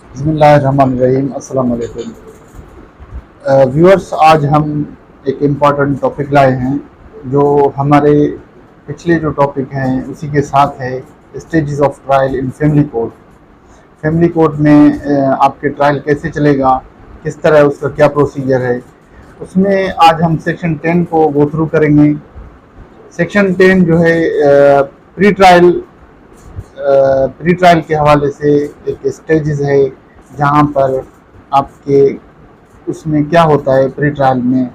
बिस्मिल्लाहिर्रहमानिर्रहीम। अस्सलाम वालेकुम व्यूअर्स, आज हम एक इम्पॉर्टेंट टॉपिक लाए हैं जो हमारे पिछले जो टॉपिक हैं उसी के साथ है। Stages of trial in family court. Family court में आपके ट्रायल कैसे चलेगा, किस तरह उसका क्या प्रोसीजर है, उसमें आज हम सेक्शन 10 को गो थ्रू करेंगे। सेक्शन 10 जो है प्री ट्रायल के हवाले से एक स्टेजेस है जहाँ पर आपके उसमें क्या होता है प्री ट्रायल में।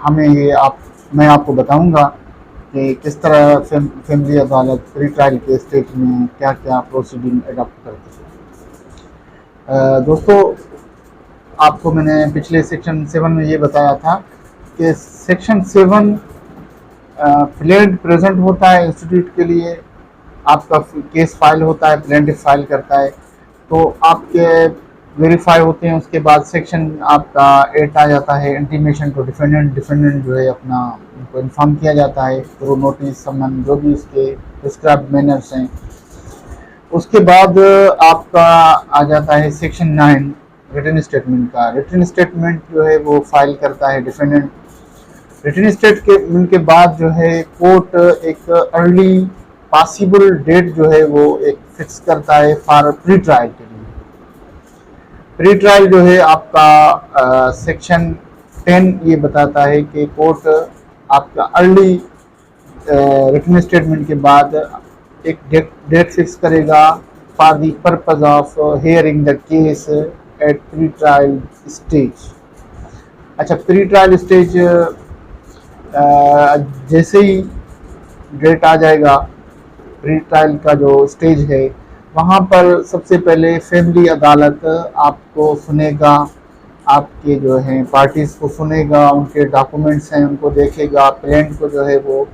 हमें ये मैं आपको बताऊंगा कि किस तरह फैमिली अदालत प्री ट्रायल के स्टेज में क्या क्या प्रोसीडिंग अडॉप्ट करती है। दोस्तों, आपको मैंने पिछले सेक्शन 7 में ये बताया था कि सेक्शन 7 प्लेंट प्रेजेंट होता है इंस्टीट्यूट के लिए, आपका केस फाइल होता है, प्लेंटिफ फाइल करता है, तो आपके वेरीफाई होते हैं। उसके बाद सेक्शन आपका 8 आ जाता है, इंटीमेशन टू डिफेंडेंट जो है अपना उनको इन्फॉर्म किया जाता है थ्रू नोटिस समन, जो भी उसके प्रिस्क्राइब्ड मैनर्स हैं। उसके बाद आपका आ जाता है सेक्शन 9 रिटन स्टेटमेंट का। रिटन स्टेटमेंट जो है वो फाइल करता है डिफेंडेंट। रिटन स्टेटमेंट के बाद जो है कोर्ट एक अर्ली पॉसिबल डेट जो है वो एक फिक्स करता है फॉर प्री ट्रायल के लिए। प्री ट्रायल जो है आपका सेक्शन 10 ये बताता है कि कोर्ट आपका अर्ली रिटन स्टेटमेंट के बाद एक डेट फिक्स करेगा for the purpose of hearing the case at pre trial stage. अच्छा, प्री ट्रायल स्टेज जैसे ही डेट आ जाएगा, प्री ट्रायल का जो स्टेज है वहाँ पर सबसे पहले फैमिली अदालत आपको सुनेगा, आपके जो हैं पार्टीज़ को सुनेगा, उनके डॉक्यूमेंट्स हैं उनको देखेगा, प्लेंट को जो है वो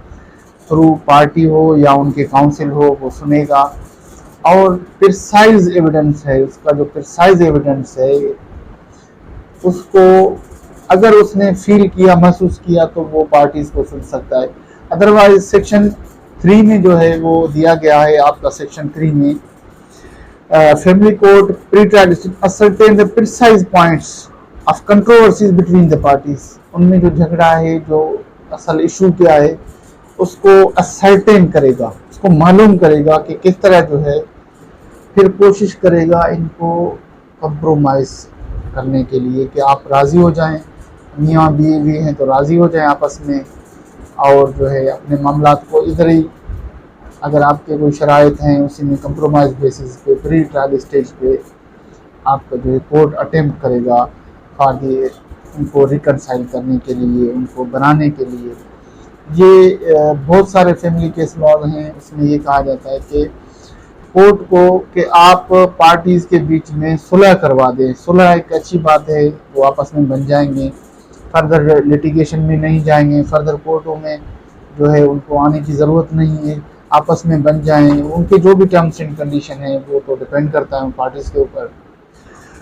थ्रू पार्टी हो या उनके काउंसिल हो वो सुनेगा, और प्रिसाइज एविडेंस है, उसका जो प्रिसाइज एविडेंस है उसको अगर उसने फील किया, महसूस किया, तो वो पार्टीज़ को सुन सकता है। अदरवाइज सेक्शन 3 में जो है वो दिया गया है आपका सेक्शन 3 में family court pre trial ascertain the precise points of controversies between the parties. उनमें जो झगड़ा है, जो असल इशू क्या है, उसको असर्टेन करेगा, उसको मालूम करेगा कि किस तरह जो है, फिर कोशिश करेगा इनको कंप्रोमाइज़ करने के लिए कि आप राज़ी हो जाएं, मियाँ बीवी हैं तो राज़ी हो जाएं आपस में, और जो है अपने मामलात को इधर ही, अगर आपके कोई शराइत हैं उसी में कंप्रोमाइज़ बेसिस पे प्री ट्रायल स्टेज पे आपका जो है कोर्ट अटेम्प्ट करेगा फॉर उनको रिकनसाइल करने के लिए, उनको बनाने के लिए। ये बहुत सारे फैमिली केस लॉ हैं, उसमें ये कहा जाता है कि कोर्ट को कि आप पार्टीज़ के बीच में सुलह करवा दें। सुलह एक अच्छी बात है, वो आपस में बन जाएंगे, फर्दर लिटिगेशन में नहीं जाएंगे, फर्दर कोर्टों में जो है उनको आने की ज़रूरत नहीं है, आपस में बन जाएं। उनके जो भी टर्म्स एंड कंडीशन है वो तो डिपेंड करता है उन पार्टीज़ के ऊपर।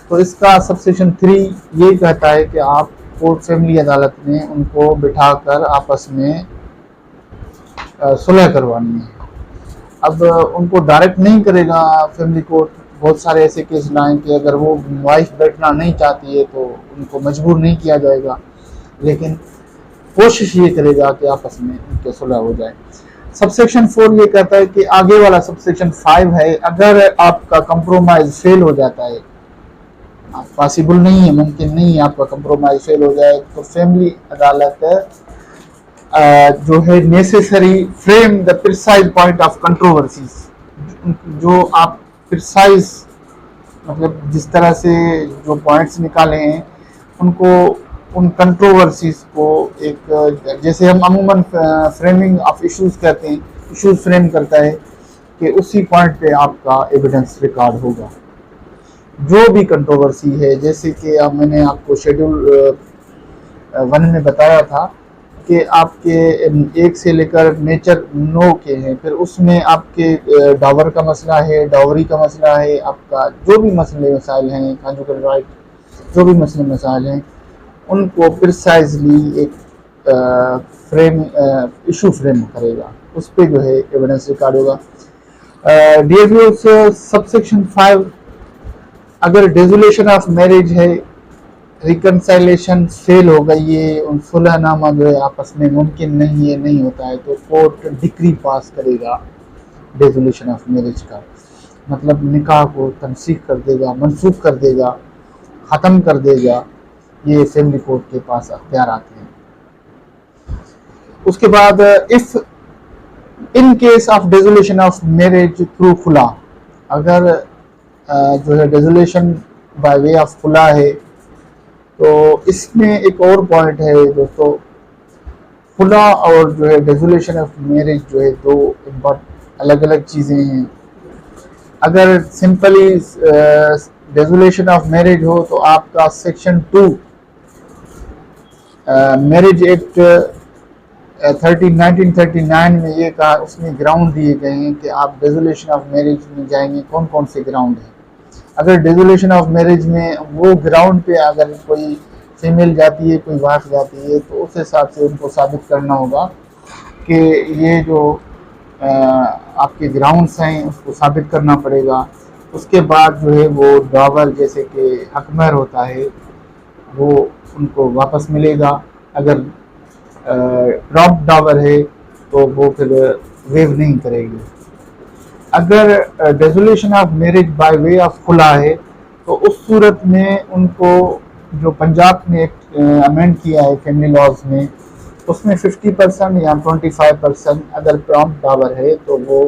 तो इसका सबसेक्शन 3 ये कहता है कि आप कोर्ट फैमिली अदालत में उनको बिठाकर आपस में सुलह करवानी है। अब उनको डायरेक्ट नहीं करेगा फैमिली कोर्ट। बहुत सारे ऐसे केस लाएँ कि अगर वो वाइफ बैठना नहीं चाहती है तो उनको मजबूर नहीं किया जाएगा, लेकिन कोशिश ये करेगा कि आपस में उनके सुलह हो जाए। सबसेक्शन 4 ये कहता है कि आगे वाला सबसेक्शन 5 है, अगर आपका कंप्रोमाइज फेल हो जाता है, पॉसिबल नहीं है, मुमकिन नहीं है आपका कंप्रोमाइज फेल हो जाए, तो फैमिली अदालत जो है necessary frame the precise point of controversies. जो आप प्रिसाइज मतलब जिस तरह से जो पॉइंट्स निकाले हैं उनको, उन कंट्रोवर्सीज को एक, जैसे हम अमूमन फ्रेमिंग ऑफ इश्यूज कहते हैं, इश्यूज फ्रेम करता है कि उसी पॉइंट पे आपका एविडेंस रिकॉर्ड होगा। जो भी कंट्रोवर्सी है, जैसे कि अब मैंने आपको शेड्यूल 1 में बताया था कि आपके 1 से लेकर नेचर 9 के हैं, फिर उसमें आपके डावर का मसला है, डावरी का मसला है, आपका जो भी मसले मसाइल हैं, कॉन्जुगल राइट, जो भी मसले मसाइल हैं उनको प्रिसाइजली एक इशू फ्रेम करेगा, उस पर जो है एविडेंस रिकॉर्ड होगा। डियर व्यूअर्स, सबसेक्शन 5 अगर डिसोल्यूशन ऑफ मैरिज है, रिकनसाइलेशन फेल हो गई है, सुलहनामा जो है आपस में मुमकिन नहीं है, नहीं होता है, तो कोर्ट डिक्री पास करेगा डिसोल्यूशन ऑफ मैरिज का, मतलब निकाह को तनसीख कर देगा, मनसूख कर देगा, ख़त्म कर देगा। ये फैमिली कोर्ट के पास अख्तियार आते हैं। उसके बाद if in case of dissolution of marriage through खुला, अगर जो है डिसोल्यूशन बाय वे ऑफ खुला है, तो इसमें एक और पॉइंट है दोस्तों, खुला और जो है डिसोल्यूशन ऑफ मैरिज जो है दो अलग अलग चीज़ें हैं। अगर सिंपली डिसोल्यूशन ऑफ मैरिज हो तो आपका सेक्शन 2 मैरिज एक्ट 1939 में ये कहा, उसमें ग्राउंड दिए गए हैं कि आप डिसोल्यूशन ऑफ मैरिज में जाएंगे, कौन कौन से ग्राउंड हैं। अगर डिसोल्यूशन ऑफ मैरिज में वो ग्राउंड पे अगर कोई फीमेल जाती है, कोई वाइफ जाती है, तो उस हिसाब से उनको साबित करना होगा कि ये जो आपके ग्राउंड्स हैं उसको साबित करना पड़ेगा। उसके बाद जो है वो डावर जैसे कि हकमर होता है वो उनको वापस मिलेगा। अगर ड्रॉप डावर है तो वो फिर वेव नहीं करेगी। अगर dissolution of marriage by way of खुला है तो उस सूरत में उनको जो पंजाब ने अमेंड किया है फैमिली लॉज में, उसमें 50% या 25% अगर प्रॉम्प्ट डावर है तो वो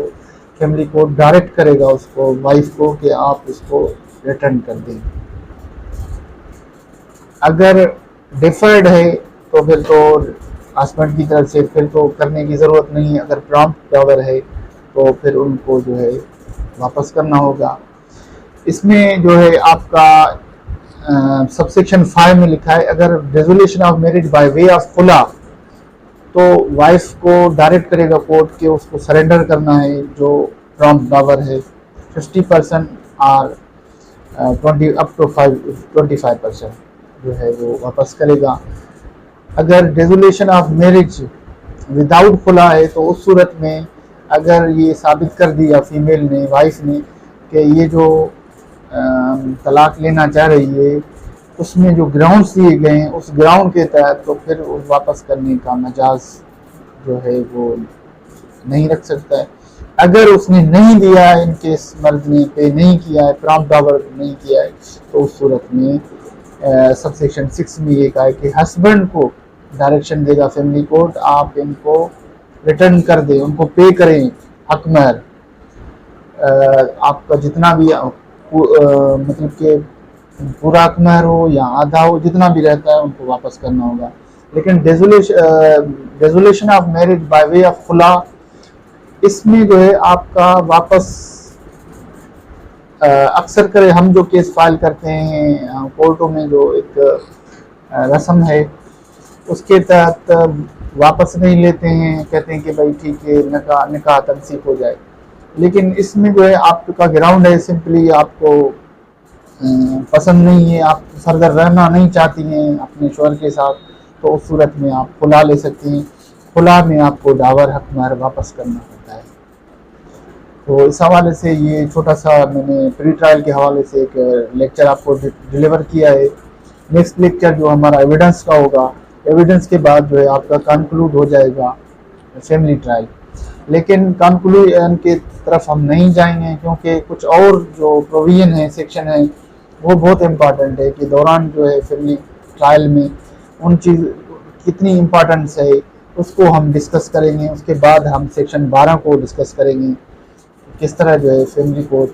फैमिली कोर्ट डायरेक्ट करेगा उसको, वाइफ को, कि आप इसको रिटर्न कर दें। अगर डिफर्ड है तो फिर तो हस्बैंड की तरफ से फिर तो करने की ज़रूरत नहीं है। अगर प्रॉम्प्ट डावर है तो फिर उनको जो है वापस करना होगा। इसमें जो है आपका सबसेक्शन 5 में लिखा है, अगर dissolution of marriage by way of खुला तो वाइफ को डायरेक्ट करेगा कोर्ट के उसको सरेंडर करना है जो प्रॉम्प्ट डावर है, 50% और 20 अप टू 25% जो है वो वापस करेगा। अगर डिसोल्यूशन ऑफ मैरिज विदाउट खुला है तो उस सूरत में अगर ये साबित कर दिया फीमेल ने, वाइफ ने, कि ये जो तलाक लेना चाह रही है उसमें जो ग्राउंड्स दिए गए हैं उस ग्राउंड के तहत, तो फिर वापस करने का मजाज जो है वो नहीं रख सकता है। अगर उसने नहीं दिया है, इनकेस मर्द ने पे नहीं किया है, प्रॉम्प्ट डावर नहीं किया है, तो उस सूरत में सबसेक्शन 6 में ये कहा है कि हस्बैंड को डायरेक्शन देगा फैमिली कोर्ट, आप इनको रिटर्न कर दें, उनको पे करें हकमर, आपका जितना भी मतलब कि पूरा हकमर हो या आधा हो, जितना भी रहता है उनको वापस करना होगा। लेकिन dissolution of marriage by way of खुला, इसमें जो है आपका वापस अक्सर करे हम जो केस फाइल करते हैं कोर्टों में, जो एक रस्म है उसके तहत वापस नहीं लेते हैं, कहते हैं कि भाई ठीक है निकाह तनसीख हो जाए। लेकिन इसमें जो है आपका ग्राउंड है सिंपली आपको पसंद नहीं है, आप फर्दर रहना नहीं चाहती हैं अपने शौहर के साथ, तो उस सूरत में आप खुला ले सकती हैं। खुला में आपको डावर हकमर वापस करना होता है। तो इस हवाले से ये छोटा सा मैंने प्री ट्रायल के हवाले से एक लेक्चर आपको डिलीवर किया है। नेक्स्ट लेक्चर जो हमारा एविडेंस का होगा, एविडेंस के बाद जो है आपका कंक्लूड हो जाएगा फैमिली ट्रायल। लेकिन कंक्लूजन की तरफ हम नहीं जाएंगे क्योंकि कुछ और जो प्रोविजन है, सेक्शन है, वो बहुत इम्पॉर्टेंट है कि दौरान जो है फैमिली ट्रायल में उन चीज़ कितनी इम्पोर्टेंस है उसको हम डिस्कस करेंगे। उसके बाद हम सेक्शन 12 को डिस्कस करेंगे, किस तरह जो है फैमिली कोर्ट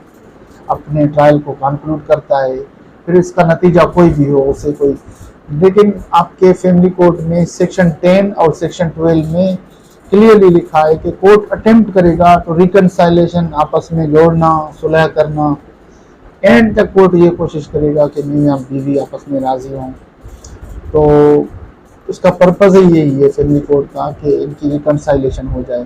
अपने ट्रायल को कंक्लूड करता है, फिर इसका नतीजा कोई भी हो उसे कोई। लेकिन आपके फैमिली कोर्ट में सेक्शन 10 और सेक्शन 12 में क्लियरली लिखा है कि कोर्ट अटेम्प्ट करेगा तो रिकनसाइलेशन, आपस में जोड़ना, सुलह करना, एंड तक कोर्ट ये कोशिश करेगा कि मियां बीवी आपस में राज़ी हों। तो उसका पर्पज़ ही यही है फैमिली कोर्ट का कि इनकी रिकनसाइलेशन हो जाए।